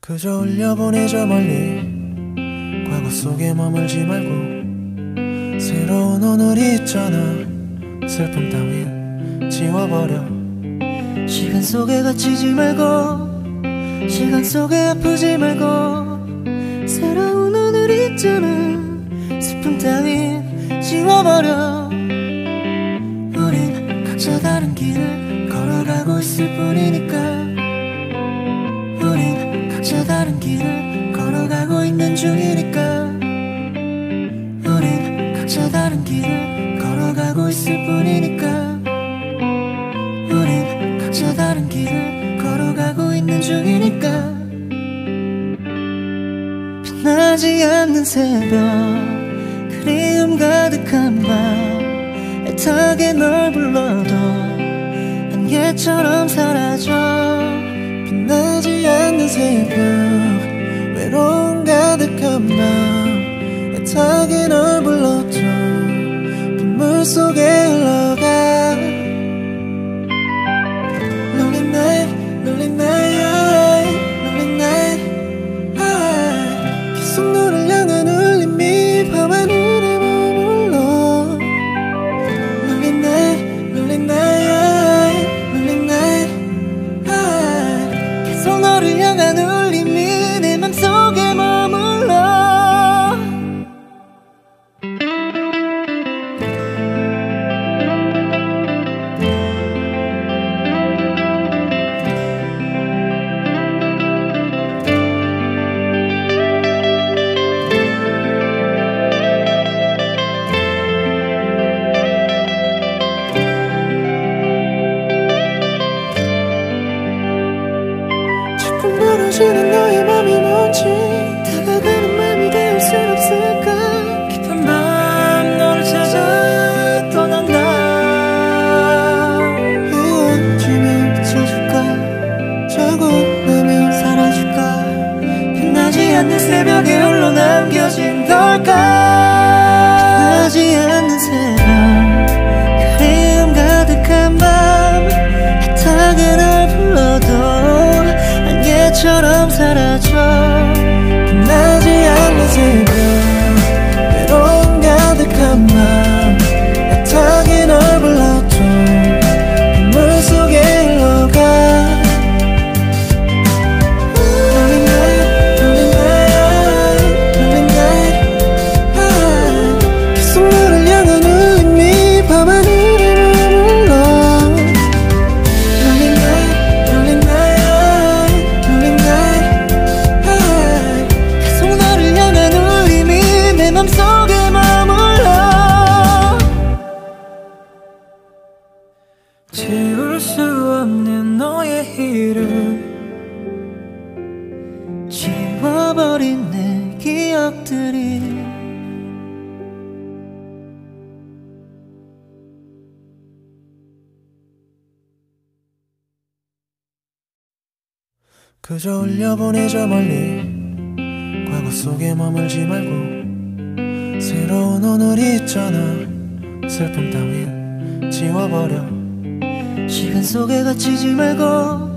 그저 올려보내줘 멀리 과거 속에 머물지 말고 새로운 오늘이 있잖아. 슬픔 따윈 지워버려. 시간 속에 갇히지 말고 시간 속에 아프지 말고 새로운 오늘이 있잖아. 슬픔 따윈 지워버려. 우린 각자 다른 길을 걸어가고 있을 뿐이니까. 우린 각자 다른 길을 걸어가고 있는 중이니까. 우린 각자 다른 길을 걸어가고 있을 뿐이니까. 우린 각자 다른 길을 걸어가고 있는 중이니까. 빛나지 않는 새벽 그리움 가득한 밤 애타게 널 불러도 안개처럼 사라져. 빛나지 않는 새벽 외로움 가득한 밤 애타게 널 불러도 빗물 속에 흘러가. Lonely night, lonely night, lonely night. 계속 너를 향한 울림이 밤하늘에 머물러. Lonely night, lonely night, lonely night. 계속 너를 향한 울림이 내 맘속에 머물러. 자꾸 멀어지는 너의 맘이 뭔지 다가가는 맘이 될 순 없을까. 깊은 밤 너를 찾아 떠난다. 헤어지면 잊혀줄까 자고 나면 사라질까. 빛나지 않는 새벽에 홀로 남겨진 걸까. 빛나지 않는 새벽 그리움 가득한 밤 애타게 널 불러도 안개처럼 사라져. 빛나지 않는 새벽 외로움 가득한 밤 애타게 널 불러도 빗물 속에 흘러가. Lonely night, lonely night, lonely night. 계속 너를 향한 울림이 밤하늘에 머물러. Lonely night, lonely night, lonely night. 계속 너를 향한 울림이 내 맘속에 머물러. 지울 수 없는 너의 이름 지워버린 내 기억들이. 그저 올려보내줘 멀리 과거 속에 머물지 말고 새로운 오늘이 있잖아. 슬픔 따윈 지워버려. 시간 속에 갇히지 말고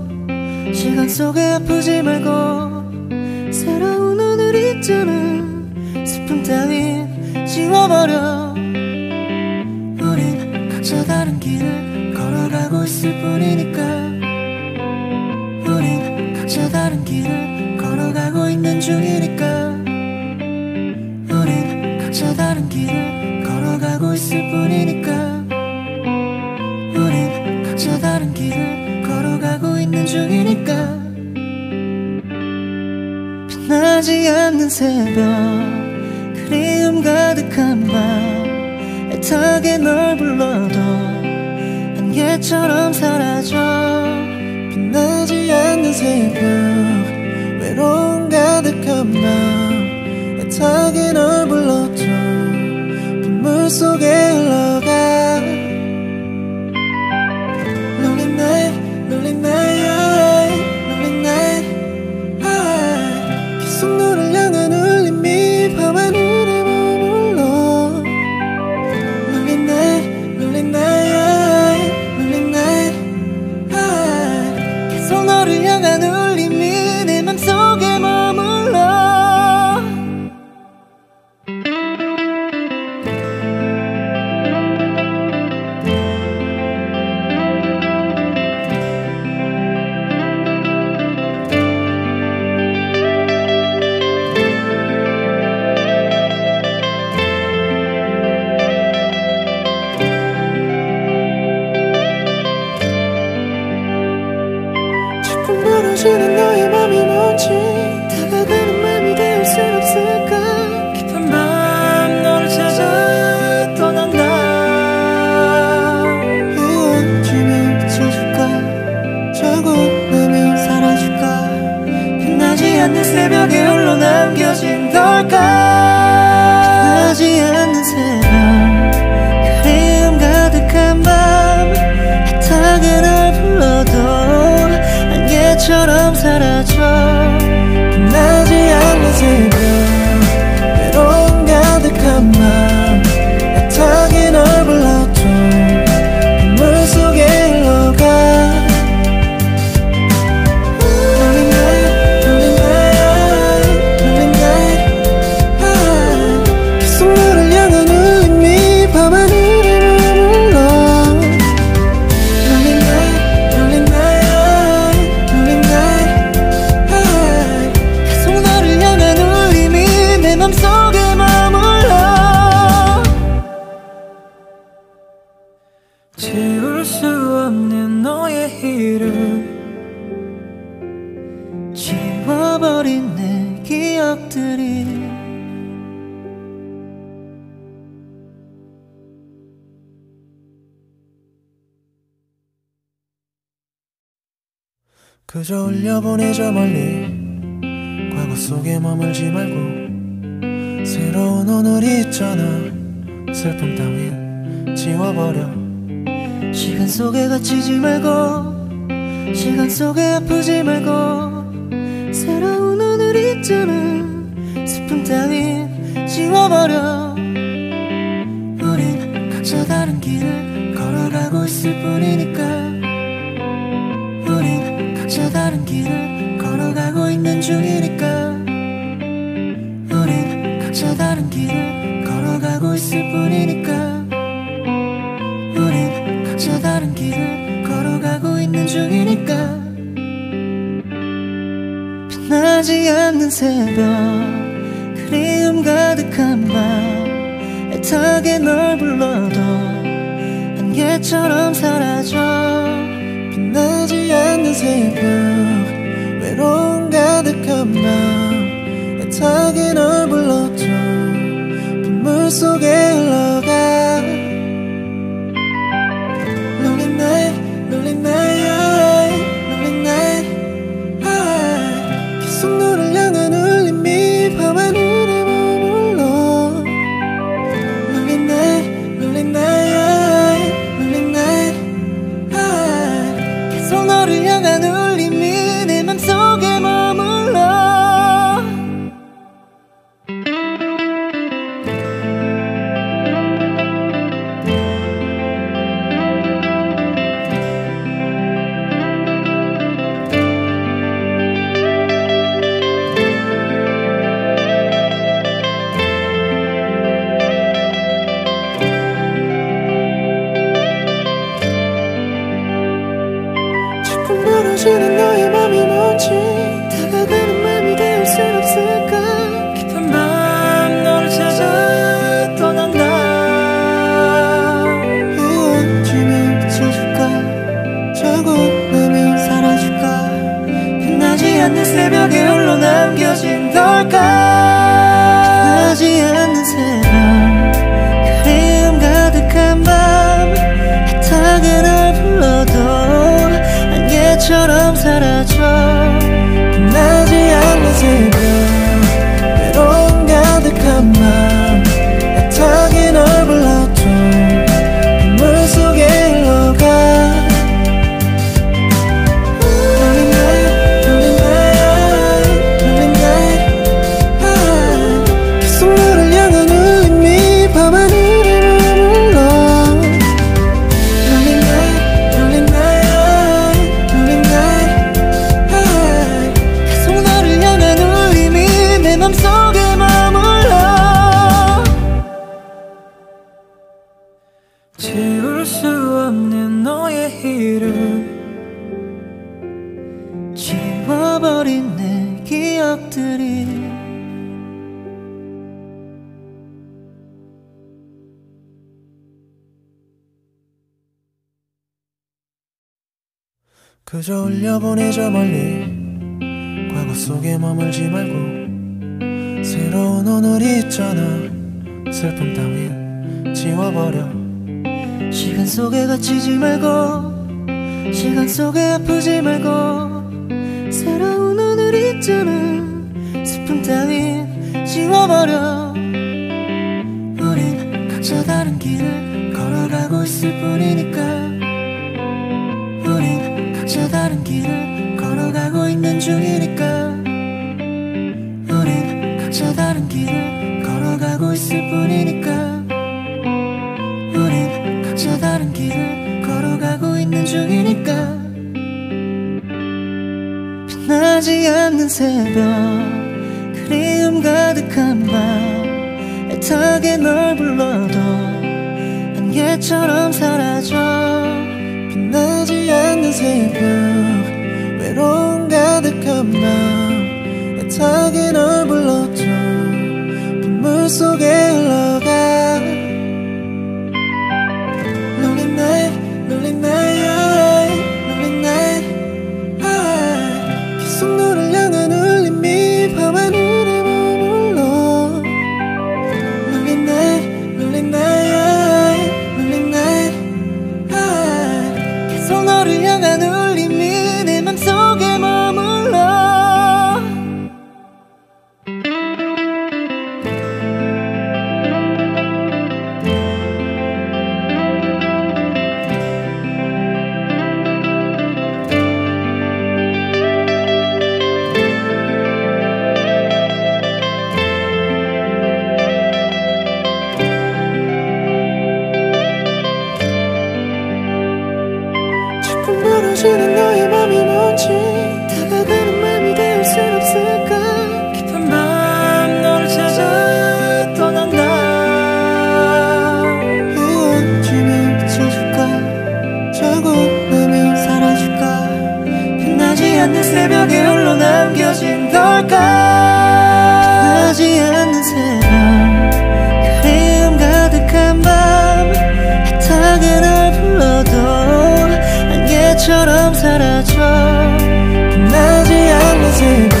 시간 속에 아프지 말고 새로운 오늘이 있잖아. 슬픔 따윈 지워버려. 우린 각자 다른 길을 걸어가고 있을 뿐이니까. 우린 각자 다른 길을 걸어가고 있는 중이니까. 우린 각자 다른 길을 걸어가고 있을 뿐이니까. 우린 각자 다른 길을 걸어가고 있는 중이니까. 빛나지 않는 새벽 그리움 가득한 밤 애타게 널 불러도 안개처럼 사라져. 빛나지 않는 새벽 외로움 가득한 밤 애타게 널 불러도 빗물 속에 흘러가. Lonely night, lonely night, lonely night. 계속 너를 향한 울림이 밤하늘에 머물러. Lonely night, lonely night, lonely night. 계속 너를 향한 울림이 않는 새벽에 홀로 남겨진 걸까. 빛나지 않는 새벽 그리움 가득한 밤 애타게 널 불러도 안개처럼 사라져. 빛나지 않는 새벽 외로움 가득한 밤 애타게 널 불러도 눈물 속에 흘러가. 지울 수 없는 너의 이름, 지워버린 내 기억들이 그저 흘려보내자 멀리. 과거 속에 머물지 말고 새로운 오늘이 있잖아. 슬픔 따윈 지워버려. 시간 속에 갇히지 말고 시간 속에 아프지 말고 새로운 오늘 있잖아. 슬픔 따윈 지워버려. 우린 각자 다른 길을 걸어가고 있을 뿐이니까. 우린 각자 다른 길을 걸어가고 있는 중이니까. 우린 각자 다른 길을 걸어가고 있을 뿐이니까. 우린 각자 다른 길을 걸어가고 있는 중이니까. 빛나지 않는 새벽 그리움 가득한 밤 애타게 널 불러도 안개처럼 사라져. 빛나지 않는 새벽 외로움 가득한 밤 애타게 널 불러도 눈물 속에 흘러가. Lonely night, lonely night, lonely night. 계속 너를 향한 울림이 밤하늘에 머물러. Lonely night, lonely night, lonely night. 계속 너를 향한 울림이 내 맘속에 머물러. 멀어지는 너의 맘이 뭔지 다가가는 맘이 될 순 없을까. 깊은 밤 너를 찾아 떠난다. 헤어지면 비춰줄까. 자고 나면 사라질까. 빛나지 않는 새벽에 홀로 남겨진 걸까. 빛나지 않는 새벽 그리움 가득한 밤 애타게 널 불러도 안개처럼 사라져. 빛나지 않는 새벽 외로움 가득한 밤 애타게 널 불러도 눈물 속에 흘러가. Lonely night, lonely night, lonely night. 계속 너를 향한 울림이 밤하늘에 머물러. Lonely night, lonely night, lonely night. 계속 너를 향한 울림이 내 맘속에 머물러. 지울 수 없는 너의 이름, 지워버린 내 기억들이 그저 흘려보내자 멀리. 과거 속에 머물지 말고 새로운 오늘이 있잖아. 슬픔 따윈 지워버려. 시간 속에 갇히지 말고 시간 속에 아프지 말고 새로운 오늘 있잖아. 지워버려. 우린 각자 다른 길을 걸어가고 있을 뿐이니까. 우린 각자 다른 길을 걸어가고 있는 중이니까. 우린 각자 다른 길을 걸어가고 있을 뿐이니까. 우린 각자 다른 길을 걸어가고 있는 중이니까. 빛나지 않는 새벽, 그리움 가득한 밤, 애타게 널 불러도 안개처럼 사라져. 빛나지 않는 새벽, 외로움 가득한 밤, 애타게 널 불러도 빗물 속에 흘러가. Lonely night, lonely night, lonely night. 계속 너를 향한 울림이 밤하늘에 머물러. Lonely night, lonely night, lonely night. 계속 너를 향한 울림이 내 맘속에 머물러. 자꾸 멀어지는 너의 맘이 뭔지 다가가는 맘이 될 순 없을까. 깊은 밤 너를 찾아 떠난다. 헤어지면 비춰줄까. 자고 나면 사라질까. 빛나지 않는 새벽에 홀로 남겨진 걸까. 빛나지 않는 새벽, 그리움 가득한 밤, 애타게 널 불러도 안개처럼 사라져. 빛나지 않는 새벽,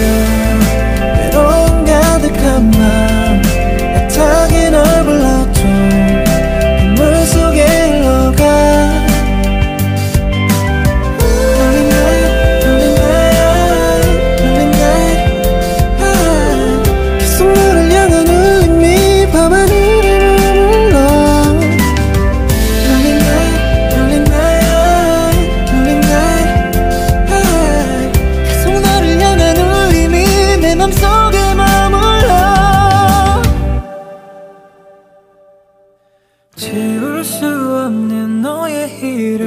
외로움 가득한 밤, 애타게 널 불러도 빗물 속에 흘러가. Lonely night, lonely night, lonely night. 계속 너를 향한 울림이 밤하늘에 머물러. Lonely night, lonely night, lonely night. 계속 너를 향한 울림이 내 맘속에 머물러. 지울 수 없는 너의 이름,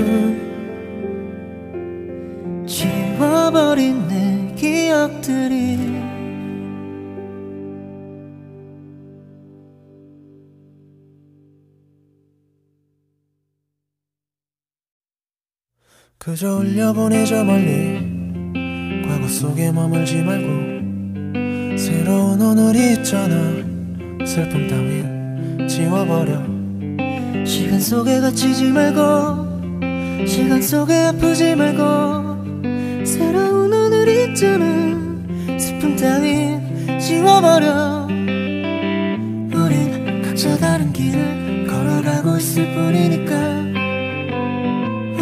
지워버린 내 기억들이. 그저 흘려보내 저 멀리. 과거 속에 머물지 말고 새로운 오늘이 있잖아. 슬픔 따윈 지워버려. 시간 속에 갇히지 말고, 시간 속에 아프지 말고, 새로운 오늘 있잖아. 슬픔 따윈 지워버려. 우린 각자 다른 길을 걸어가고 있을 뿐이니까.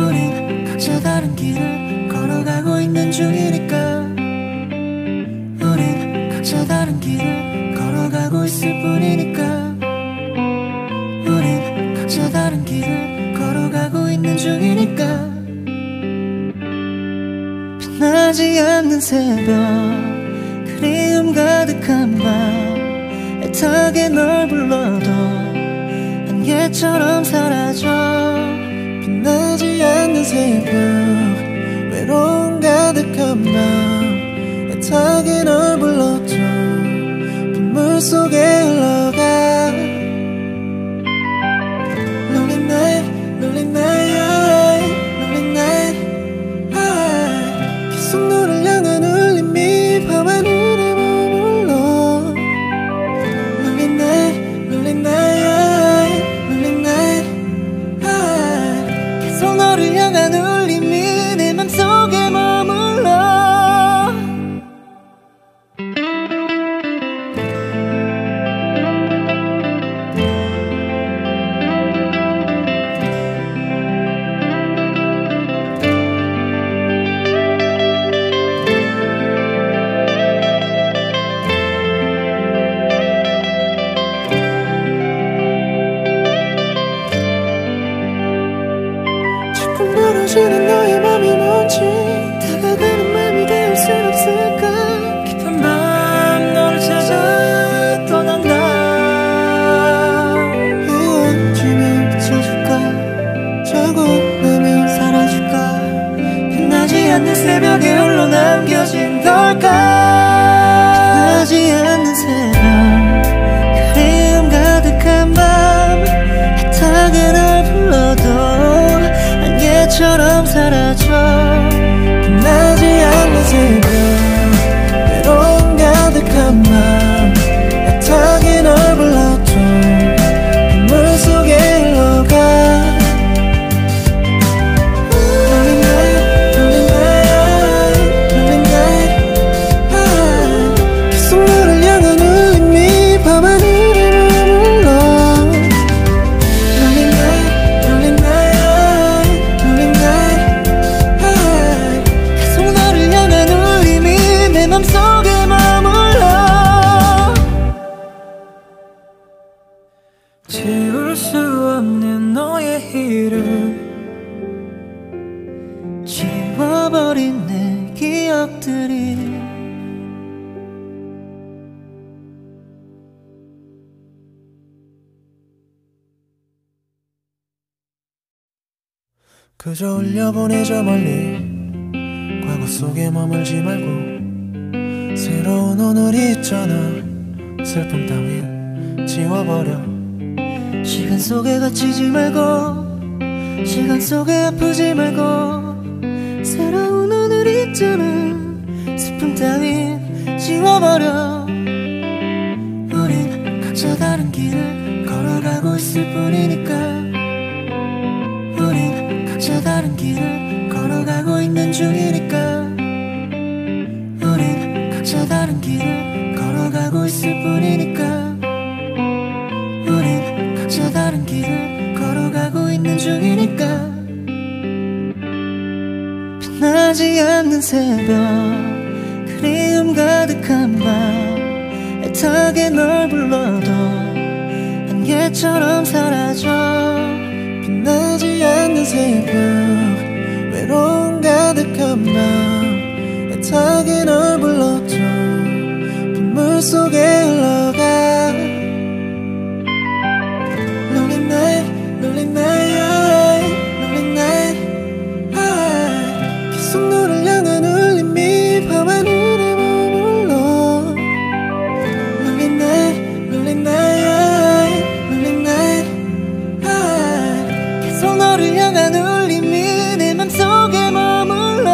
우린 각자 다른 길을 걸어가고 있는 중이니까. 우린 각자 다른 길을 걸어가고 있을 뿐이니까. 우린 각자 다른 길을 걸어가고 있는 중이니까. 빛나지 않는 새벽, 그리움 가득한 밤, 애타게 널 불러도 안개처럼 사라져. 빛나지 않는 새벽, 외로움 가득한 밤, 애타게 널 불러도 빗물 속에 흘러가. Lonely night, lonely night, lonely night. 계속 너를 향한 울림이 밤하늘에 머물러. Lonely night, lonely night, lonely night. 계속 너를 향한 울림이 내 맘속에 머물러. 그저 올려보내줘 멀리 과거 속에 머물지 말고 새로운 오늘이 있잖아. 슬픔 따윈 지워버려. 시간 속에 갇히지 말고 시간 속에 아프지 말고 새로운 오늘 있잖아. 슬픔 따윈 지워버려. 우린 각자 다른 길을 걸어가고 있을 뿐이니까. 우린 각자 다른 길을 걸어가고 있는 중이니까. 우린 각자 다른 길을 걸어가고 있을 뿐이니까. 우린 각자 다른 길을 걸어가고 있는 중이니까. 빛나지 않는 새벽 그리움 가득한 밤 애타게 널 불러도 안개처럼 사라져. 빛나지 않는 새벽 외로움 가득한 밤 애타게 널 불러도 빗물 속에 흘러가. Lonely night, lonely night, lonely night. 계속 너를 향한 울림이 밤하늘에 머물러. Lonely night, lonely night, lonely night. 계속 너를 향한 울림이 내 맘속에 머물러.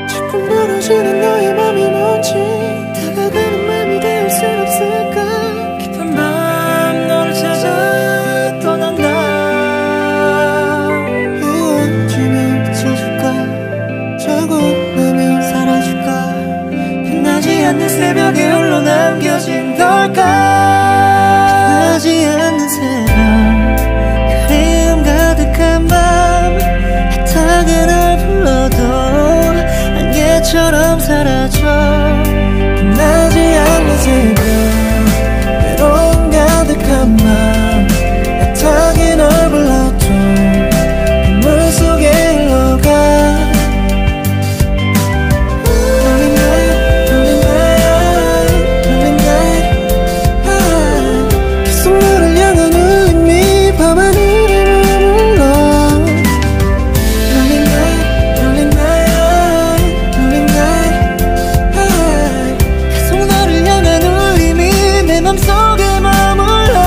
자꾸 멀어지는 너의 맘이 뭔지 다가가는 맘이 될 순 없을까. 깊은 밤 너를 찾아 떠난다. 헤어지면 비춰줄까 자고 나면 사라질까. 빛나지 않는 새벽에 홀로 남겨진 걸까. 빛나지 않는 새벽 그리움 가득한 밤 애타게 널 불러도 안개처럼 사라져. 빛나지 않는 새벽 외로움 가득한 밤 애타게 널 불러도 빗물 속에 흘러가. Lonely night, lonely night, lonely night. 계속 너를 향한 울림이 밤하늘에 머물러. Lonely night, lonely night, lonely night. 계속 너를 향한 울림이 내 맘속에 머물러.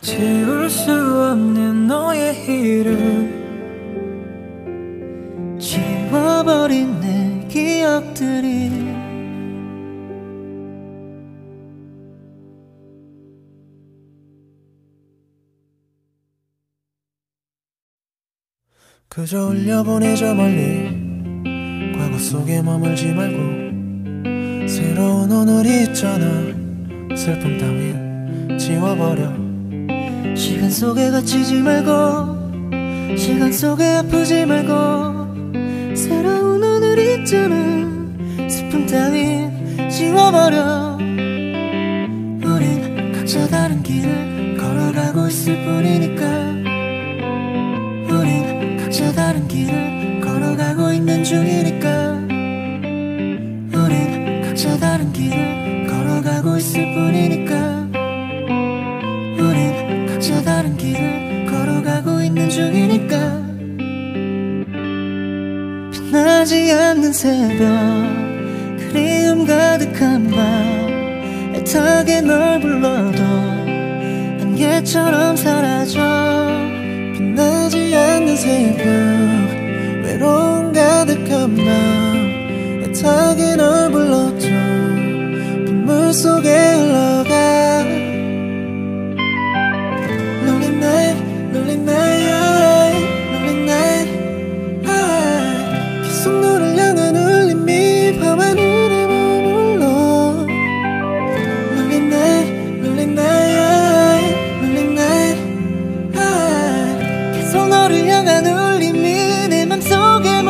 지울 수 없는 너의 이름 지워버린 내 기억들이. 그저 올려보내줘 멀리 과거 속에 머물지 말고 새로운 오늘이 있잖아. 슬픔 따윈 지워버려. 시간 속에 갇히지 말고 시간 속에 아프지 말고 새로운 오늘 있잖아. 슬픔 따윈 지워버려. 우린 각자 다른 길을 걸어가고 있을 뿐이니까. 우린 각자 다른 길을 걸어가고 있는 중이니까. 우린 각자 다른 길을 걸어가고 있을 뿐이니까. 우린 각자 다른 길을 걸어가고 있는 중이니까. 빛나지 않는 새벽 그리움 가득한 밤 애타게 널 불러도 안개처럼 사라져. 빛나지 않는 새벽 외로움 가득한 밤 애타게 널 불러도 빗물 속에 흘러가. Lonely night, lonely night, lonely night. 계속 너를 향한 울림이 밤하늘에 머물러. Lonely night, lonely night, lonely night. 계속 너를 향한 울림이 내 맘속에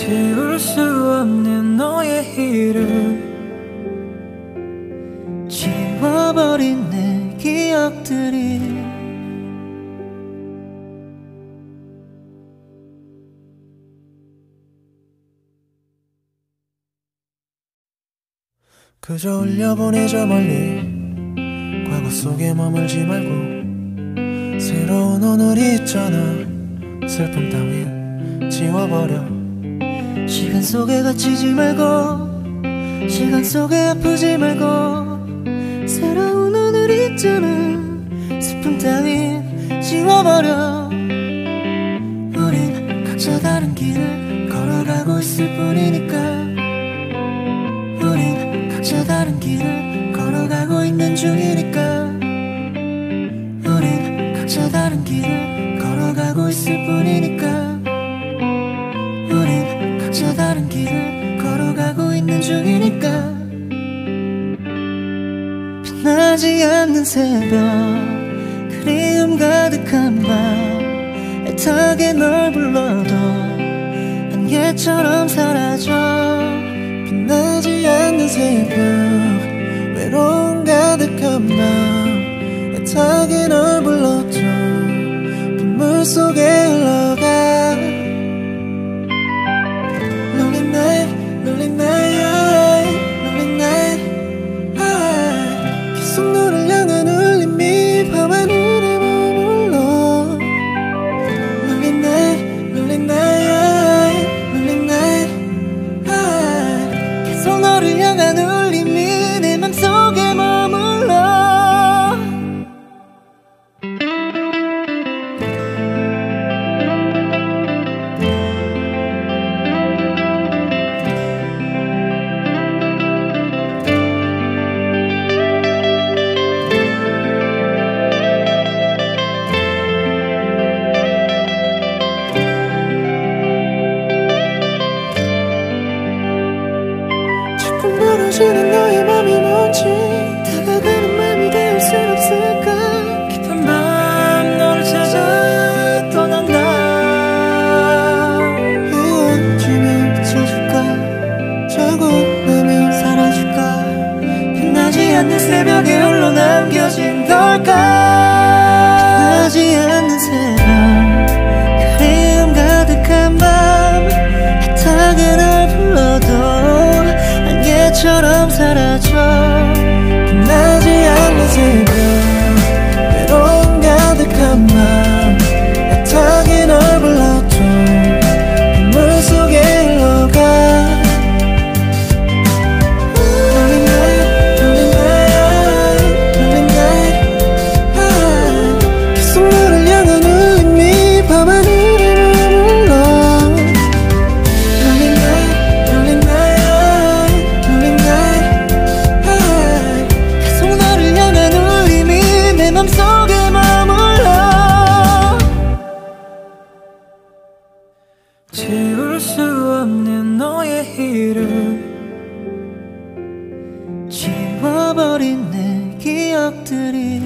지울 수 없는 너의 이름, 지워버린 내 기억들이 그저 흘려보내자 멀리. 과거 속에 머물지 말고 새로운 오늘이 있잖아. 슬픔 따윈 지워버려. 시간 속에 갇히지 말고, 시간 속에 아프지 말고, 새로운 오늘 있잖아. 슬픔 따윈 지워버려. 우린 각자 다른 길을 걸어가고 있을 뿐이니까. 우린 각자 다른 길을 걸어가고 있는 중이니까. 우린 각자 다른 길을 걸어가고 있을 뿐이니까. 우린 각자 다른 길을 걸어가고 있는 중이니까. 빛나지 않는 새벽, 그리움 가득한 밤, 애타게 널 불러도 안개처럼 사라져. 빛나지 않는 새벽, 외로움 가득한 밤, 애타게 널 불러줘. 빗물 속에 흘러가. Lonely night, lonely night, lonely night. 계속 너를 향한 울림이 밤하늘에 머물러. Lonely night, lonely night, lonely night. 계속 너를 향한 울림이 내 맘속에 머물러. 자꾸 멀어지는 너의 맘이 뭔지, 다가가는 맘이 될 순 없을까. 깊은 밤 너를 찾아 떠난다. 헤어지면 비춰줄까, 자고 나면 사라질까. 빛나지 않는 새벽에 홀로 남겨진 걸까. 빛나지 않는 새벽, 그리움 가득한 밤, 애타게 널 불러도 안개처럼 사라져. 빛나지 않는 새벽, 외로움 가득한 밤, 애타게 널 불러줘. 빗물 속에 흘러가. Lonely night, lonely night, lonely night. 계속 너를 향한 울림이 밤하늘에 머물러. Lonely night, lonely night, lonely night. 계속 너를 향한 울림이 내 맘속에 머물러. 지울 수 없는 너의 이름, 지워버린 내 기억들이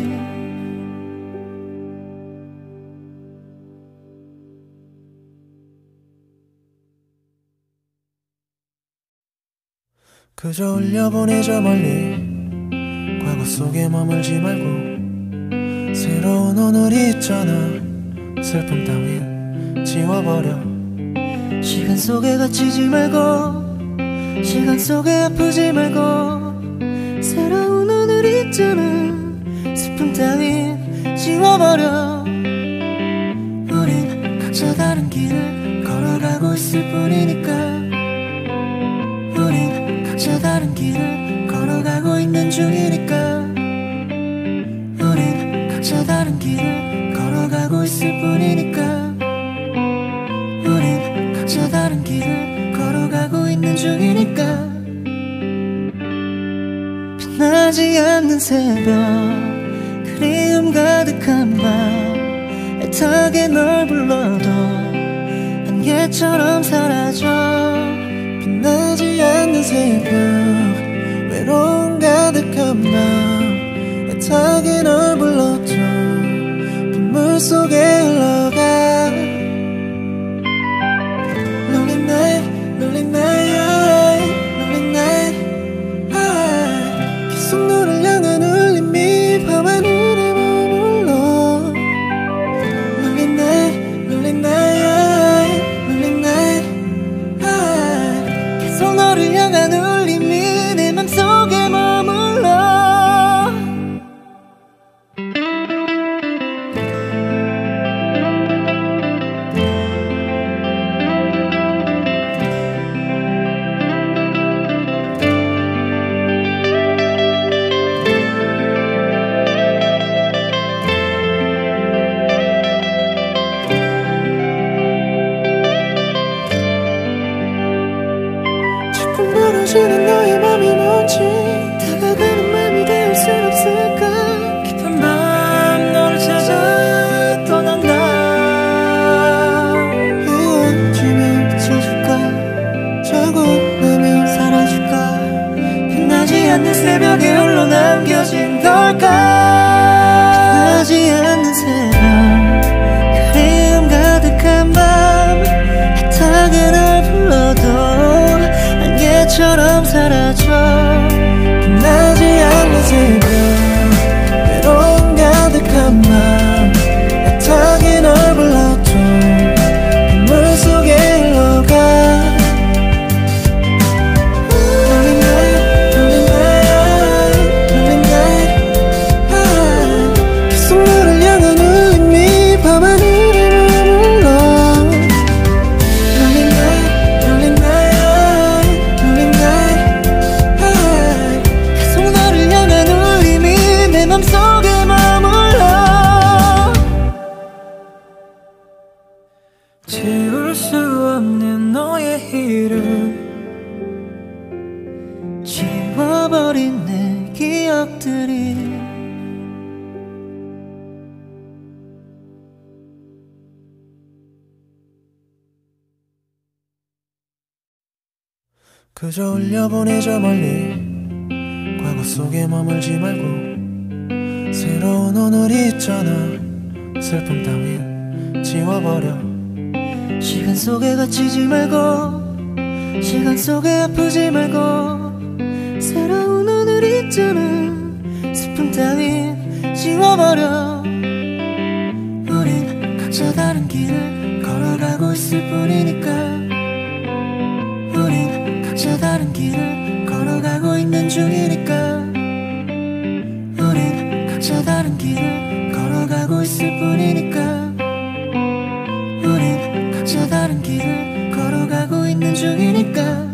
그저 흘려보내자 멀리. 과거 속에 머물지 말고 새로운 오늘이 있잖아. 슬픔 따윈 지워버려. 시간 속에 갇히지 말고, 시간 속에 아프지 말고, 새로운 오늘 있잖아. 슬픔 따윈 지워버려. 우린 각자 다른 길을 걸어가고 있을 뿐이니까. 우린 각자 다른 길을 걸어가고 있는 중이니까. 우린 각자 다른 길을 걸어가고 있을 뿐이니까. 우린 각자 다른 길을 걸어가고 있는 중이니까. 빛나지 않는 새벽, 그리움 가득한 밤, 애타게 널 불러도 안개처럼 사라져. 빛나지 않는 새벽, 외로움 가득한 밤, 애타게 널 불러줘. 빗물 속에 흘러가. Lonely night, 멀어지는 너의 맘이 뭔지 다가가는 맘이 될 순 없을까 깊은 밤 너를 찾아 떠난다. 헤어지면 비춰줄까 자고 나면 사라질까 빛나지 않는 새벽에 홀로 남겨진 걸까. 빛나지 않는 새벽 그리움 가득한 밤 애타게 널 불러도 안개처럼 사라져. 빛나지 않는 새벽 외로움 가득한 밤 애타게 널 불러도 빗물 속에 흘러가. Lonely night, lonely night, lonely night. 계속 너를 향한 울림이 밤하늘에 머물러. Lonely night, lonely night, lonely night. 계속 너를 향한 울림이 내 맘속에 머물러. 지울 수 없는 너의 이름, 지워버린 내 기억들이 그저 올려보내 저 멀리 과거 속에 머물지 말고 새로운 오늘이 있잖아. 슬픔 따윈 지워버려. 시간 속에 갇히지 말고 시간 속에 아프지 말고 새로운 오늘이 있잖아. 슬픔 따윈 지워버려. 우린 각자 다른 길을 걸어가고 있을 뿐이니까. 우린 각자 다른 길을 걸어가고 있는 중이니까. 우린 각자 다른 길을 걸어가고 있을 뿐이니까. 우린 각자 다른 길을 걸어가고 있는 중이니까.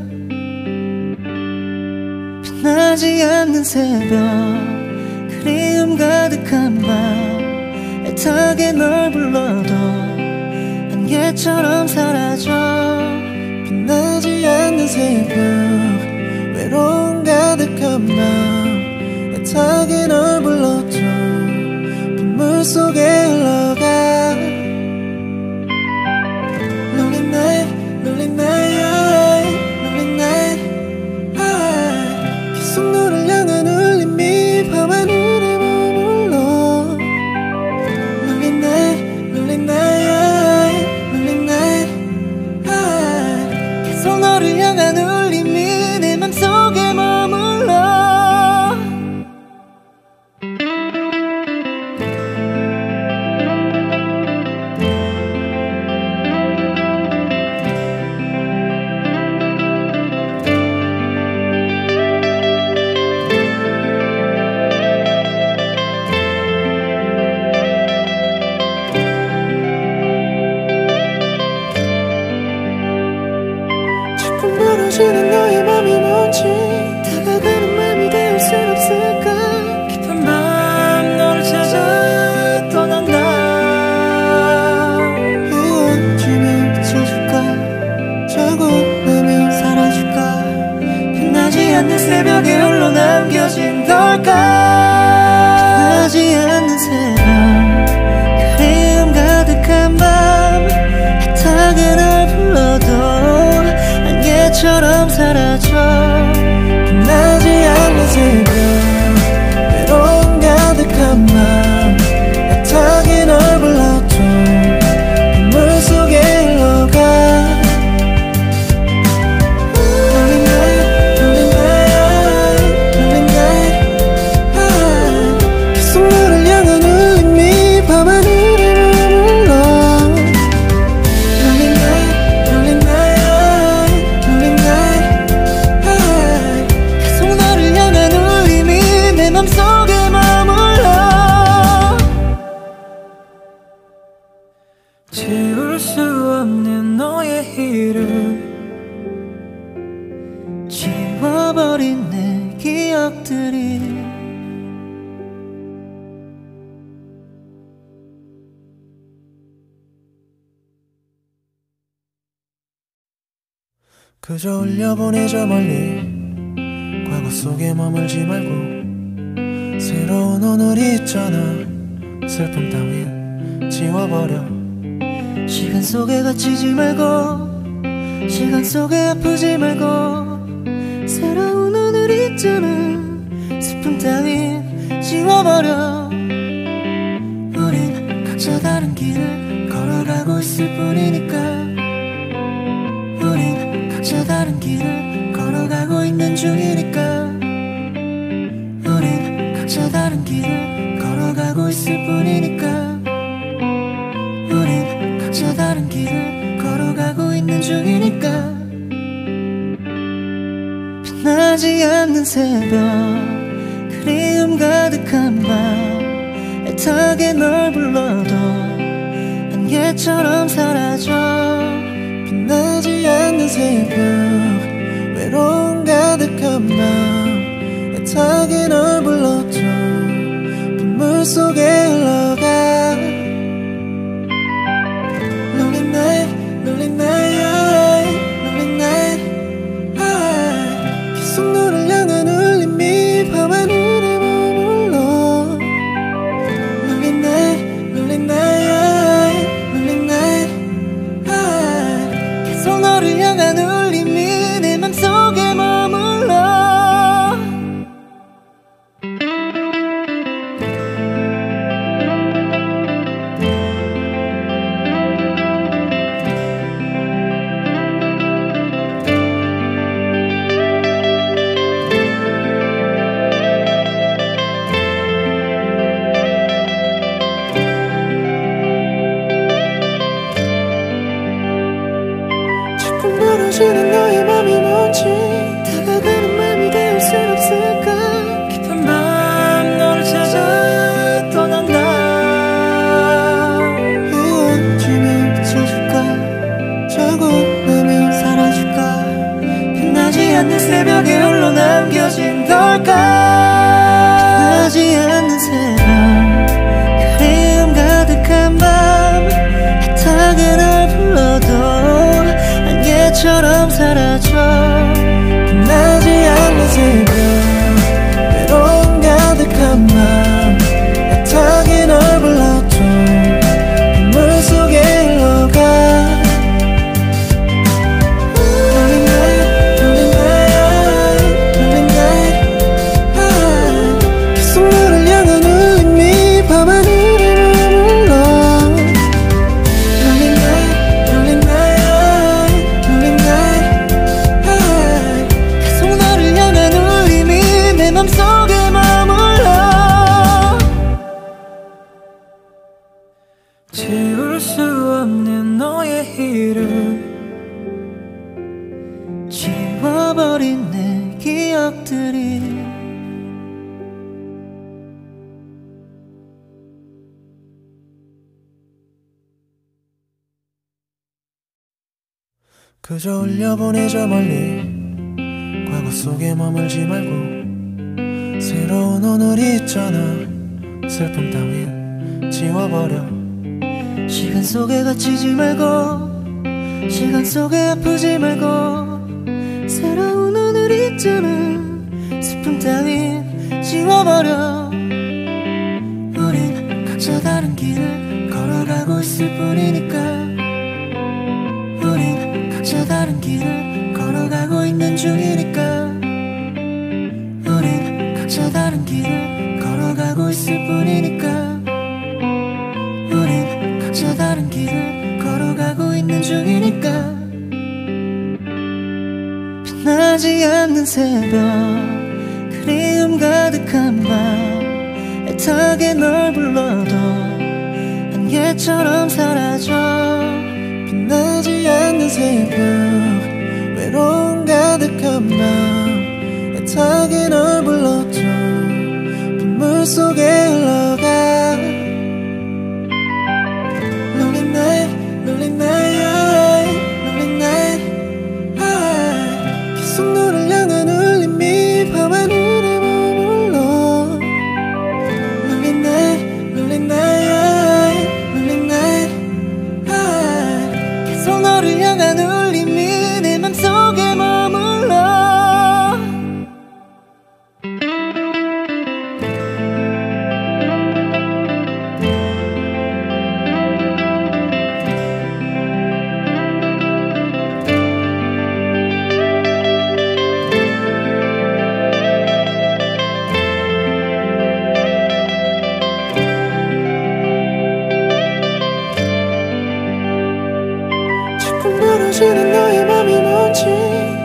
빛나지 않는 새벽 그리움 가득한 밤 애타게 널 불러도 안개처럼 사라져. 빛나지 않는 새벽 외로움 가득한 밤 애타게 널 불러도 빗물 속에 흘러가. Lonely night, lonely night, lonely night. 계속 너를 향한 울림이 밤하늘에 머물러. Lonely night, lonely night, lonely night. 계속 너를 향한 울림이 내 맘속에 머물러. 자꾸 멀어지는 너의 맘이 뭔지 다가가는 맘이 될 순 없을까. 깊은 밤 너를 찾아 떠난다. 헤어지면 비춰줄까 자고 나면 사라질까. 빛나지 않는 새벽에 홀로 남겨진 걸까. 빛나지 않는 새벽 그리움 가득한 밤 애타게 널 불러도 안개처럼 사라져. 빛나지 않는 새벽 외로움 가득한 밤 애타게 널 불러도 빗물 속에 흘러가. Lonely night, lonely night, lonely night. 계속 너를 향한 울림이 밤하늘에 머물러. Lonely night, lonely night, lonely night. 계속 너를 향한 울림이 내 맘속에 머물러. 지울 수 없는 너의 이름, 지워버린 내 기억들이 그저 올려보내 저 멀리 과거 속에 머물지 말고 새로운 오늘이 있잖아. 슬픔 따윈 지워버려. 시간 속에 갇히지 말고 시간 속에 아프지 말고 새로운 오늘 있잖아. 슬픔 따윈 지워버려. 우린 각자 다른 길을 걸어가고 있을 뿐이니까. 우린 각자 다른 길을 걸어가고 있는 중이니까. 우린 각자 다른 길을 걸어가고 있을 뿐이니까. 우린 각자 다른 길을 걸어가고 있는 중이니까. 빛나지 않는 새벽 그리움 가득한 밤 애타게 널 불러도 안개처럼 사라져. 빛나지 않는 새벽 외로움 가득한 밤 애타게 널 불러줘. 빗물 속에 흘러가. Lonely night, lonely night, lonely night. 계속 너를 향한 울림이 밤하늘에 머물러. Lonely night, lonely night, lonely night. 계속 너를 향한 울림이 내 맘속에 머물러. 자꾸 멀어지는 너의 맘이 뭔지 다가가는 맘이 될 순 없을까. 깊은 밤 너를 찾아 떠난다. 헤어지면 잊혀줄까 자고 나면 사라질까. 빛나지 않는 새벽에 홀로 남겨진 걸까. 빛나지 않는 새벽 그리움 가득한 밤 애타게 널 불러도 안개처럼 사라져. 빛나지 않는 새벽 외로움 가득한 밤 애타게 널 불러줘. 빗물 속에 흘러가. Lonely night, lonely night, lonely night. 계속 너를 향한 울림이 밤하늘에 머물러. Lonely night, lonely night, lonely night. 계속 너를 향한 울림이 내 맘속에 머물러. 지울 수 없는 너의 이름 지워버린 내 기억들이. 그저 흘려보내 저 멀리. 과거 속에 머물지 말고 새로운 오늘이 있잖아. 슬픔 따윈 지워버려. 시간 속에 갇히지 말고 시간 속에 아프지 말고 새로운 오늘 있잖아. 슬픔 따윈 지워버려. 우린 각자 다른 길을 걸어가고 있을 뿐이니까. 우린 각자 다른 길을 걸어가고 있는 중이니까. 우린 각자 다른 길을 걸어가고 있을 뿐이니까. 우린 각자 다른 길을 걸어가고 있는 중이니까. 빛나지 않는 새벽 그리움 가득한 밤 애타게 널 불러도 안개처럼 사라져. 빛나지 않는 새벽 외로움 가득한 밤 애타게 널 불러줘. 빗물 속에 흘러가. Lonely night, lonely night, lonely night. 계속 너를 향한 울림이 밤하늘에 머물러. Lonely night, lonely night, lonely night. 계속 너를 향한 울림이 내 맘속에 머물러. 멀어지는 너의 맘이 뭔지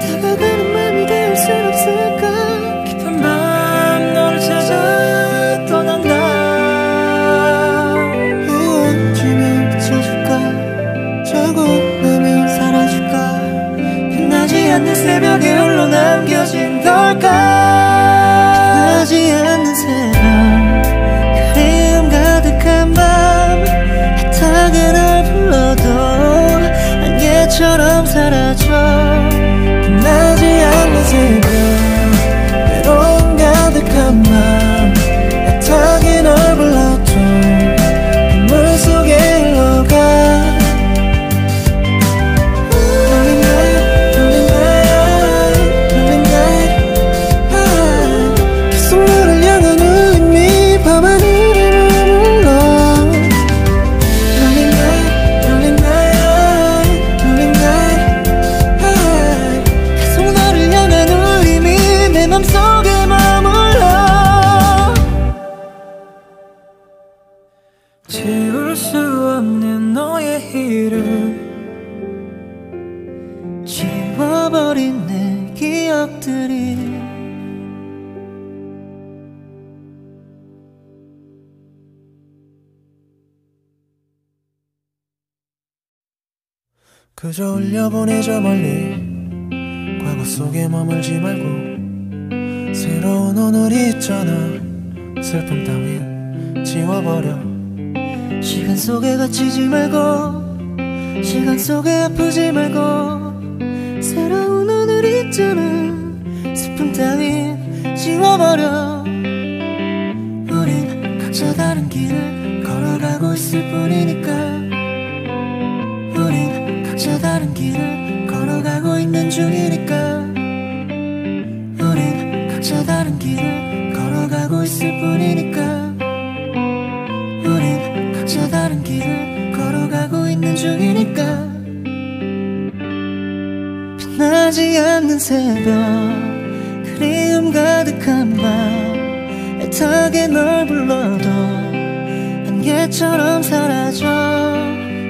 다가가는 맘이 될 순 없을까 깊은 밤 너를 찾아 떠난다. 헤어지면 비춰줄까 자고 나면 사라질까 빛나지 않는 새벽에 홀로 남겨진 걸까. 빛나지 않는 새벽 그리움 가득한 밤 애타게 널 불러도 안개처럼 사라져. 빛나지 않는 새벽 외로움 가득한 밤 애타게 널 불러도 빗물 속에 흘러가. Lonely night, lonely night, lonely night. 계속 너를 향한 울림이 밤하늘에 머물러. Lonely night, lonely night, lonely night. 계속 너를 향한 울림이 내 맘속에 머물러. 지울 수 없는 너의 이름, 지워버린 내 기억들이 그저 올려보내자 멀리 과거 속에 머물지 말고 새로운 오늘이 있잖아. 슬픔 따윈 지워버려. 시간 속에 갇히지 말고 시간 속에 아프지 말고 새로운 오늘이 있잖아. 슬픔 따윈 지워버려. 우린 각자 다른 길을 걸어가고 있을 뿐이니까. 우린 각자 다른 길을 걸어가고 있는 중이니까. 우린 각자 다른 길을 걸어가고 있을 뿐이니까. 우린 각자 다른 길을 걸어가고 있는 중이니까. 빛나지 않는 새벽 그리움 가득한 밤 애타게 널 불러도 안개처럼 사라져.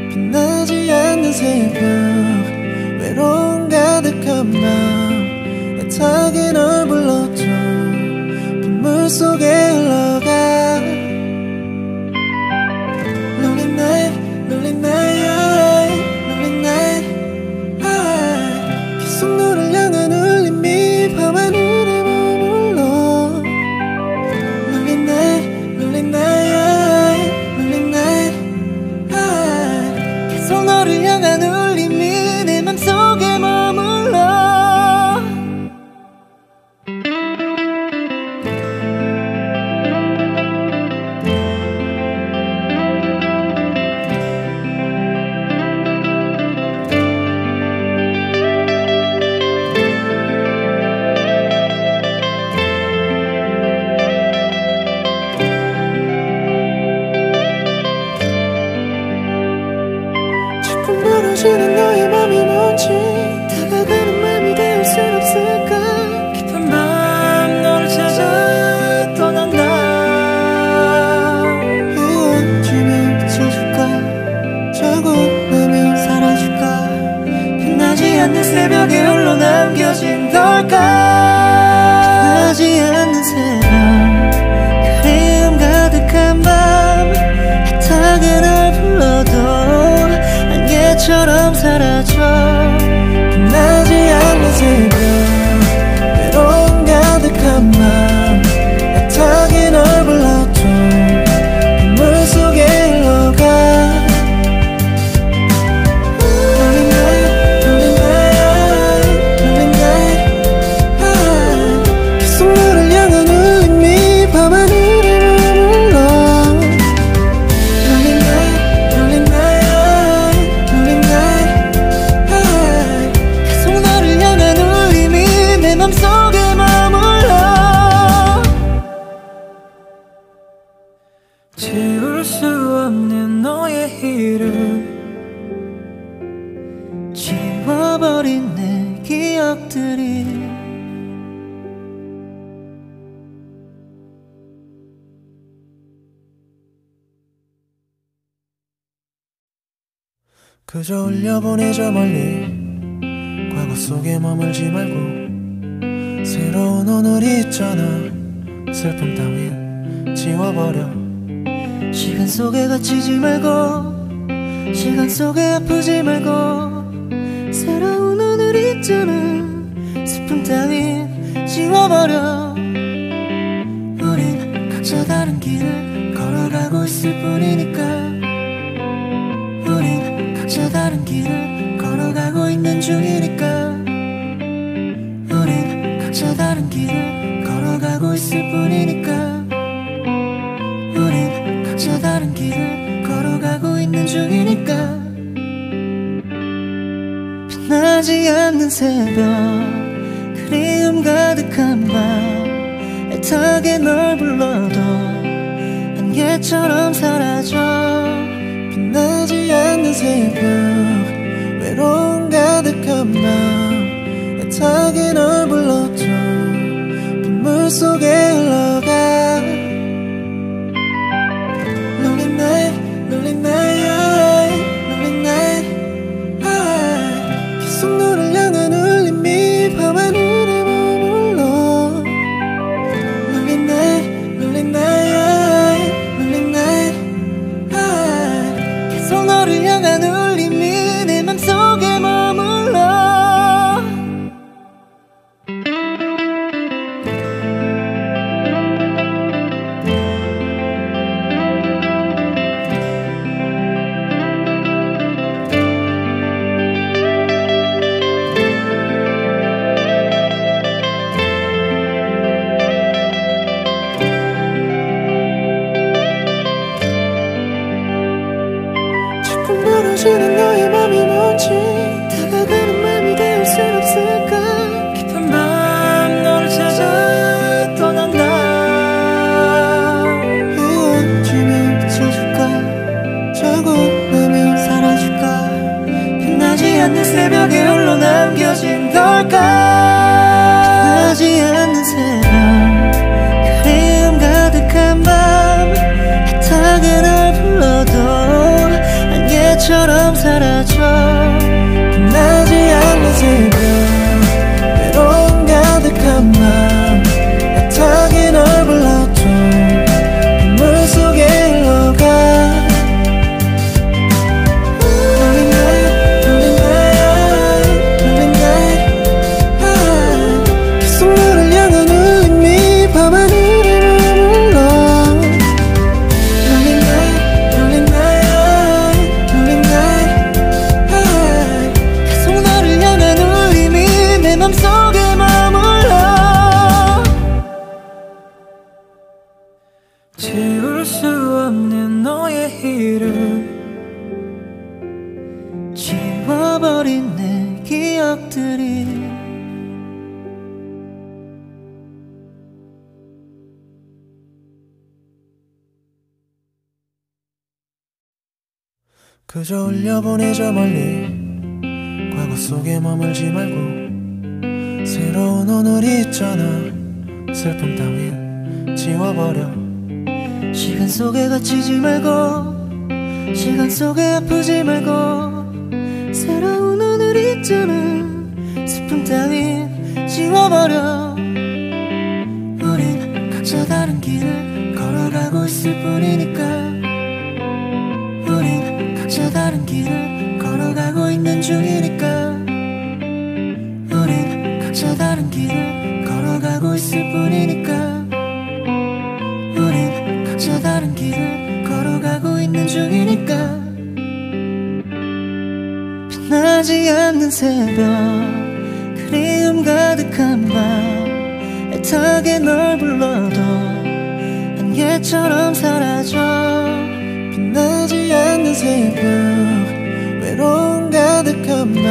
빛나지 않는 새벽 외로움 가득한 밤 애타게 널 불러도 빗물 속에 흘러가. Lonely night, lonely night, lonely night. 계속 너를 향한 울림이 밤하늘에 머물러. Lonely night, lonely night, lonely night. 계속 너를 향한 울림이 내 맘속에 머물러. 자꾸 멀어지는 너의 맘이 뭔지 다가가는 맘이 될 순 없을까. 깊은 밤 너를 찾아 떠난다. 헤어지면 비춰줄까 자고 나면 사라질까. 빛나지 않는 새벽에 홀로 남겨진 걸까. 빛나지 않는 새벽 그리움 가득한 밤 애타게 널 불러도 안개처럼 사라져. 빛나지 않는 새벽 외로움 가득한 밤 애타게 널 불러도 빗물 속에 흘러가. Lonely night, lonely night, lonely night. 계속 너를 향한 울림이 밤하늘에 머물러. Lonely night, lonely night, lonely night. 계속 너를 향한 울림이 내 맘속에 머물러. 지울 수 없는 너의 이름, 지워버린 내 기억들이 그저 올려보내자 멀리 과거 속에 머물지 말고 새로운 오늘이 있잖아. 슬픔 따윈 지워버려. 시간 속에 갇히지 말고 시간 속에 아프지 말고 새로운 오늘이 있잖아. 슬픔 따윈 지워버려. 우린 각자 다른 길을 걸어가고 있을 뿐이니까. 우린 각자 다른 길을 걸어가고 있는 중이니까. 우린 각자 다른 길을 걸어가고 있을 뿐이니까. 우린 각자 다른 길을 걸어가고 있는 중이니까. 빛나지 않는 새벽 그리움 가득한 밤 애타게 널 불러도 안개처럼 사라져. 빛나지 않는 새벽 외로움 가득한 밤 애타게 널 불러줘. 빗물 속에 흘러가. Lonely night, lonely night, lonely night. 계속 너를 향한 울림이 밤하늘에 머물러. Lonely night, lonely night, lonely night. 계속 너를 향한 울림이 내 맘속에 머물러. 자꾸 멀어지는 너의 맘이 뭔지 다가가는 맘이 될 순 없을까. 깊은 밤 너를 찾아 떠난다. 헤어지면 잊혀줄까 자고 나면 사라질까. 빛나지 않는 새벽에 홀로 남겨진 걸까. 빛나지 않는 새벽 그리움 가득한 밤 애타게 널 불러도 안개처럼 사라져. 빛나지 않는 새벽 외로움 가득한 밤 애타게 널 불러줘. 빗물 속에 흘러가. Lonely night, lonely night, lonely night. 계속 너를 향한 울림이 밤하늘에 머물러. Lonely night, lonely night, lonely night. 계속 너를 향한 울림이 내 맘속에 머물러. 지울 수 없는 너의 이름 지워버린 내 기억들이. 그저 흘려보내 저 멀리. 과거 속에 머물지 말고 새로운 오늘이 있잖아. 슬픔 따윈 지워버려. 시간 속에 갇히지 말고 시간 속에 아프지 말고 새로운 오늘이 있잖아. 슬픔 따윈 지워버려. 우린 각자 다른 길을 걸어가고 있을 뿐이니까. 우린 각자 다른 길을 걸어가고 있는 중이니까. 우린 각자 다른 길을 걸어가고 있을 뿐이니까. 우린 각자 다른 길을 걸어가고 있는 중이니까. 빛나지 않는 새벽 그리움 가득한 밤 애타게 널 불러도 안개처럼 사라져. 빛나지 않는 새벽 외로움 가득한 밤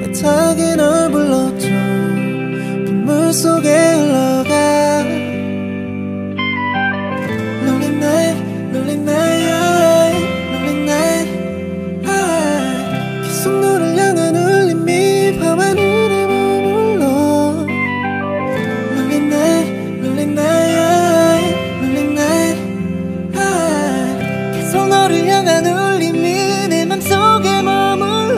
애타게 널 불러줘. 빗물 속에 흘러가. Lonely night, lonely night, lonely night. 계속 너를 향한 울림이 밤하늘에 머물러. Lonely night, lonely night, lonely night. 계속 너를 향한 울림이 내 맘속에 머물러.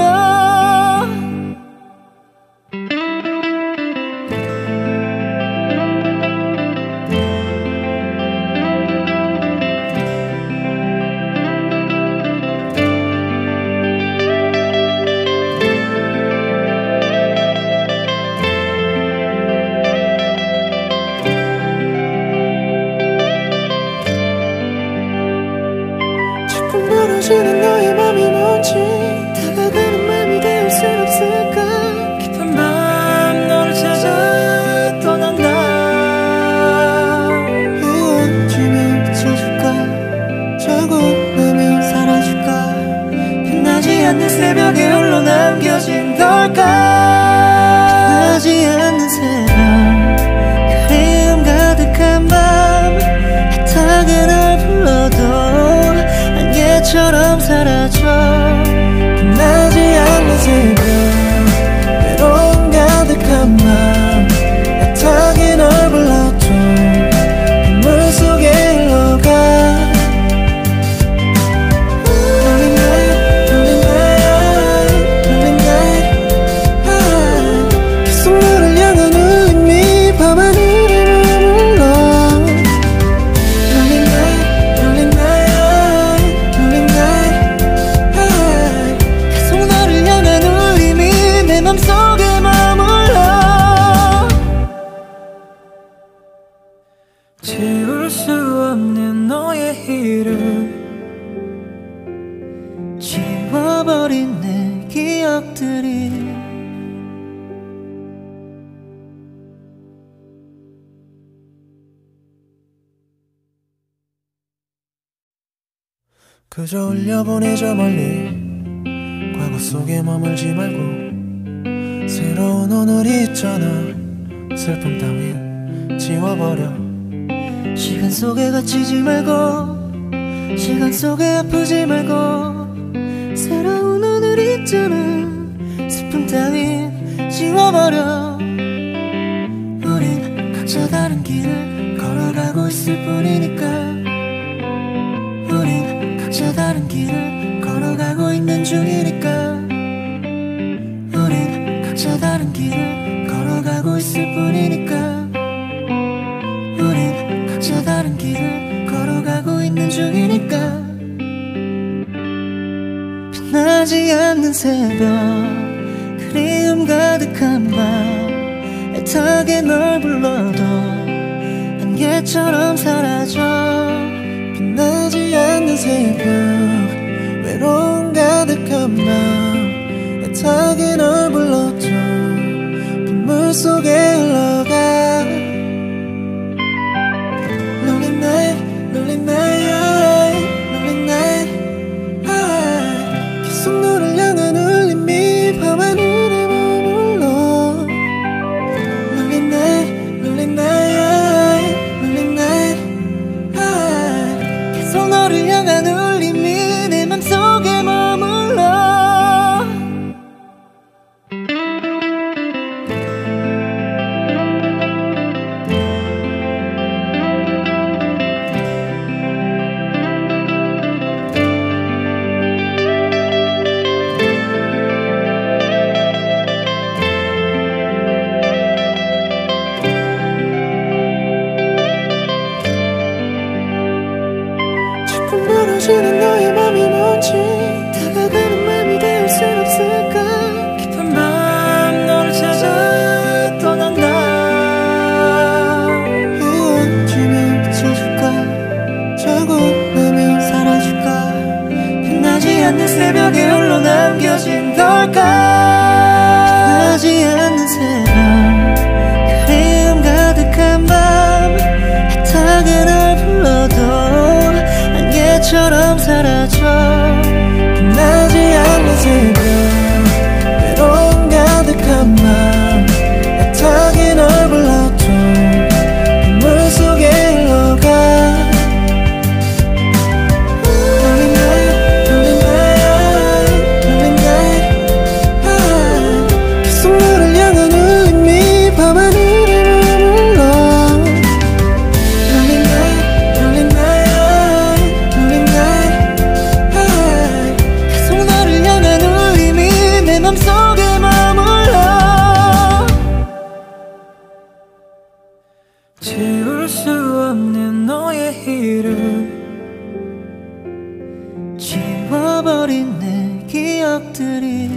그저 올려보내 저 멀리 과거 속에 머물지 말고 새로운 오늘이 있잖아. 슬픔 따윈 지워버려. 시간 속에 갇히지 말고 시간 속에 아프지 말고 새로운 오늘이 있잖아. 슬픔 따윈 지워버려. 우린 각자 다른 길을 걸어가고 있을 뿐이니까. 우린 각자 다른 길을 걸어가고 있는 중이니까. 우린 각자 다른 길을 걸어가고 있을 뿐이니까. 우린 각자 다른 길을 걸어가고 있는 중이니까. 빛나지 않는 새벽 그리움 가득한 밤 애타게 널 불러도 안개처럼 사라져. 빛나지 않는 새벽 외로움 가득한 밤 애타게 널 불러줘. 빗물 속에 흘러가. Lonely night, lonely night, lonely night. 계속 너를 향한 울림이 밤하늘에 머물러. Lonely night, lonely night, lonely night. 계속 너를 향한 울림이 내 맘속에 머물러. 자꾸 멀어지는 너의 맘이 뭔지 다가가는 맘이 될 순 없을까. 깊은 밤 너를 찾아 떠난다. 헤어지면 잊혀줄까 자고 나면 사라질까. 빛나지 않는 새벽에 홀로 남겨진 걸까. 빛나지 않는 새벽 그리움 가득한 밤 애타게 널 불러도 안개처럼 사라져. 빛나지 않는 새벽 외로움 가득한 밤 애타게 널 불러줘. 빗물 속에 흘러가. Lonely night, lonely night, lonely night. 계속 너를 향한 울림이 밤하늘에 머물러. Lonely night, lonely night, lonely night. 계속 너를 향한 울림이 내 맘속에 머물러. 지울 수 없는 너의 이름 지워버린 내 기억들이.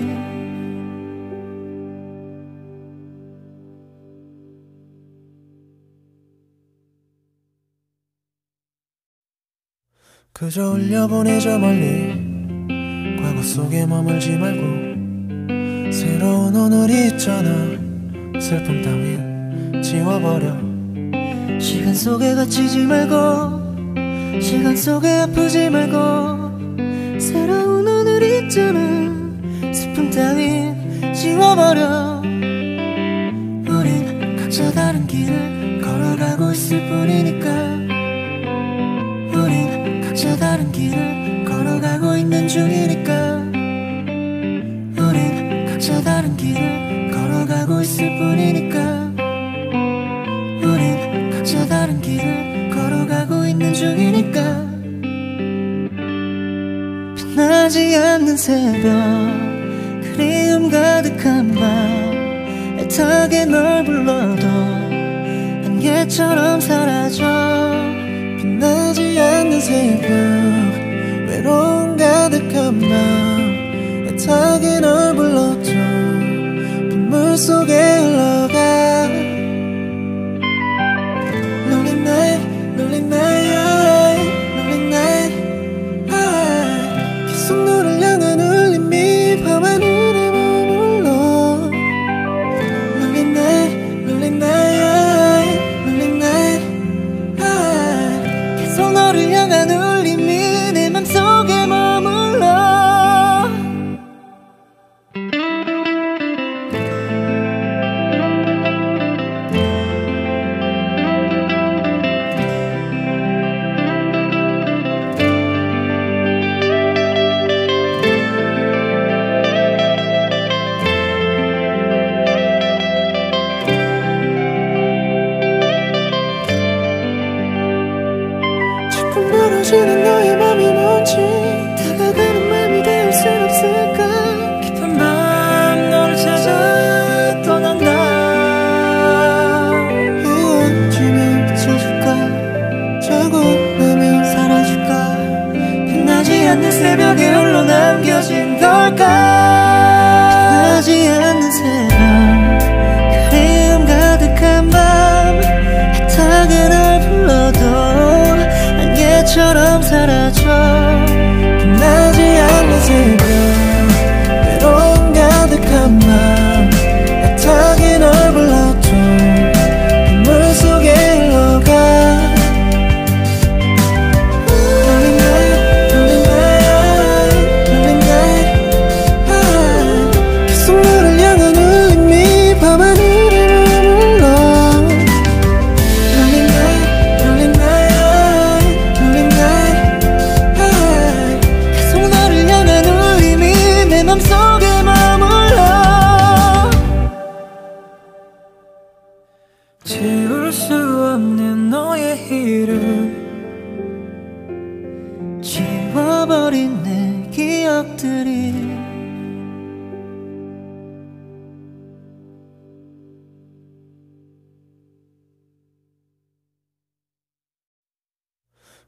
그저 올려보내 저 멀리 과거 속에 머물지 말고 새로운 오늘이 있잖아. 슬픔 따윈 지워버려. 시간 속에 갇히지 말고 시간 속에 아프지 말고 새로운 오늘이 있잖아. 슬픔 따윈 지워버려. 우린 각자 다른 길을 걸어가고 있을 뿐이니까. 우린 각자 다른 길을 걸어가고 있는 중이니까. 우린 각자 다른 길을 걸어가고 있을 뿐이니까. 우린 각자 다른 길을 걸어가고 있는 중이니까. 빛나지 않는 새벽 그리움 가득한 밤 애타게 널 불러도 안개처럼 사라져. 빛나지 않는 새벽 외로움 가득한 밤 애타게 널 불러줘. 빗물 속에 흘러가. Lonely night, lonely night, lonely night. 계속 너를 향한 울림이 밤하늘에 머물러. Lonely night, lonely night, lonely night. 계속 너를 향한 울림이 내 맘속에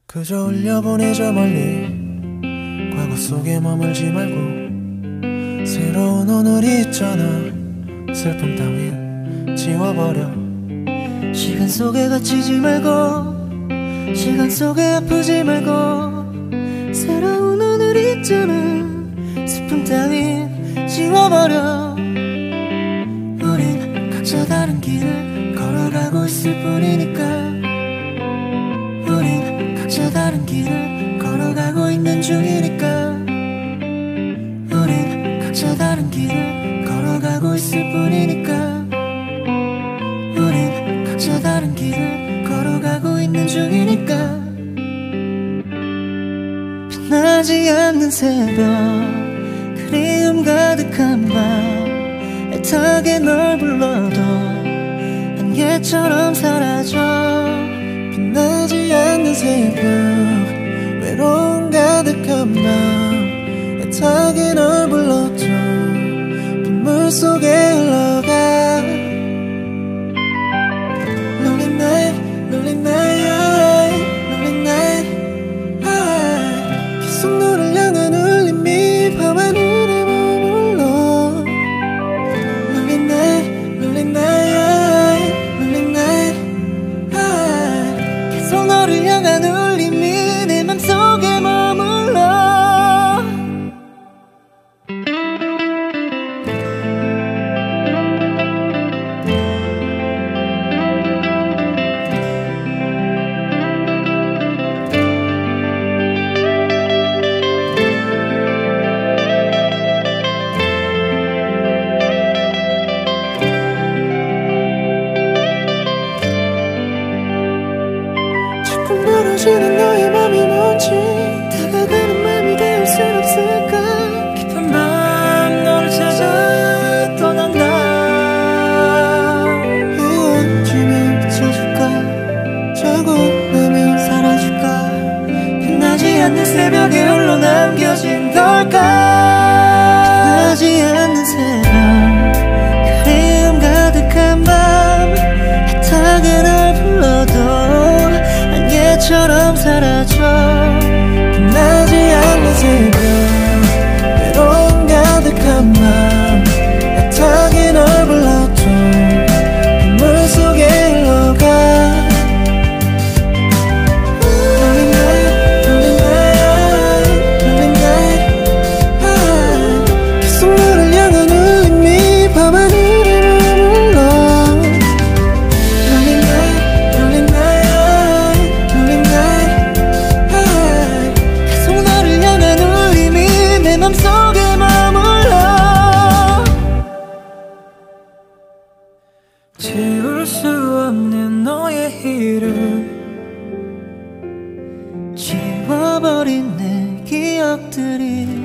그저 흘려보내 저 멀리 과거 속에 머물지 말고 새로운 오늘이 있잖아. 슬픔 따윈 지워버려. 시간 속에 갇히지 말고 시간 속에 아프지 말고 새로운 오늘이 있잖아. 슬픔 따윈 지워버려. 우린 각자 다른 길을 걸어가고 있을 뿐이니까. 우린 각자 다른 길을 걸어가고 있는 중이니까. 우린 각자 다른 길을 걸어가고 있을 뿐이니까. 우린 각자 다른 길을 걸어가고 있는 중이니까. 빛나지 않는 새벽 그리움 가득한 밤 애타게 널 불러도 안개처럼 사라져. 빛나지 않는 새벽 외로움 가득한 밤 애타게 널 불러줘. 눈물 속에 흘러가. Lonely night, lonely night, lonely night. 계속 너를 향한 울림이 밤하늘에 머물러. Lonely night, lonely night, lonely night. 계속 너를 향한 울림이 내 맘속에 머물러. 자꾸 멀어지는 너의 맘이 뭔지 다가가는 맘이 될 순 없을까. 깊은 밤 너를 찾아 떠난다. 헤어지면 비춰줄까 자고 나면 사라질까. 빛나지 않는 새벽에 홀로 남겨진 걸까. 빛나지 않는 새벽 그리움 가득한 밤 애타게 널 불러도 안개처럼 사라져. 빛나지 않는 새벽 외로움 가득한 밤 애타게 널 불러줘. 눈물 속에 흘러가. Lonely night, lonely night, lonely night. 계속 너를 향한 울림이 밤하늘에 머물러. Lonely night, lonely night, lonely night. 계속 너를 향한 울림이 내 맘속에 머물러. 지울 수 없는 너의 이름 지워버린 내 기억들이